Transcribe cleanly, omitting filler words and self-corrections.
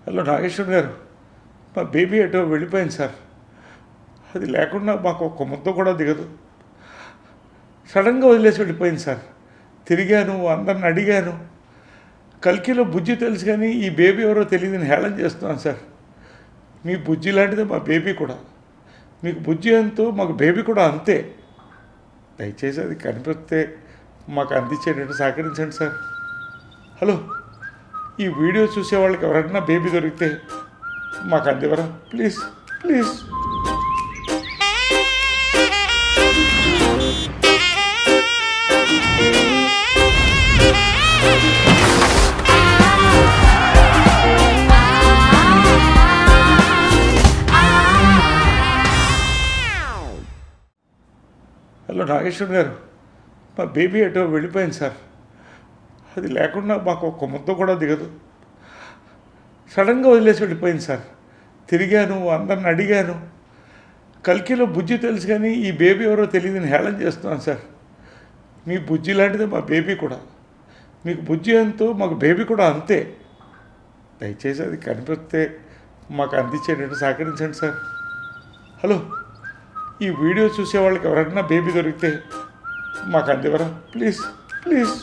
Hello Nageshwar గారు, మా baby ఎటో వెళ్ళిపోయింది సార్. అది లేకుండా మాకు ఒక్క ముద్ద కూడా దిగదు. సడన్గా వదిలేసి వెళ్ళిపోయింది సార్. తిరిగాను, అందరిని అడిగాను. కల్కిలో బుజ్జి తెలుసు కానీ ఈ బేబీ ఎవరో తెలియదని హేళన చేస్తున్నాను సార్. మీ బుజ్జి లాంటిదే మా బేబీ కూడా. మీకు బుజ్జి ఎంతో మాకు బేబీ కూడా అంతే. దయచేసి అది కనిపిస్తే మాకు అందించేటట్టు సహకరించండి సార్. హలో, ఈ వీడియో చూసే వాళ్ళకి ఎవరైనా బేబీ దొరికితే మాకు అందివరా ప్లీజ్ ప్లీజ్. హలో నాగేశ్వర్ గారు, మా బేబీ ఎటో వెళ్ళిపోయింది సార్. అది లేకుండా మాకు ఒక్క ముద్ద కూడా దిగదు. సడన్గా వదిలేసి వెళ్ళిపోయింది సార్. తిరిగాను, అందరిని అడిగాను. కల్కిలో బుజ్జి తెలుసు కానీ ఈ బేబీ ఎవరో తెలియదని హేళన చేస్తున్నాను సార్. మీ బుజ్జి లాంటిదే మా బేబీ కూడా. మీకు బుజ్జి ఎంతో మాకు బేబీ కూడా అంతే. దయచేసి అది కనిపిస్తే మాకు అందించేటట్టు సహకరించండి సార్. హలో, ఈ వీడియో చూసే వాళ్ళకి ఎవరైనా బేబీ దొరికితే మాకు అందివరా ప్లీజ్ ప్లీజ్.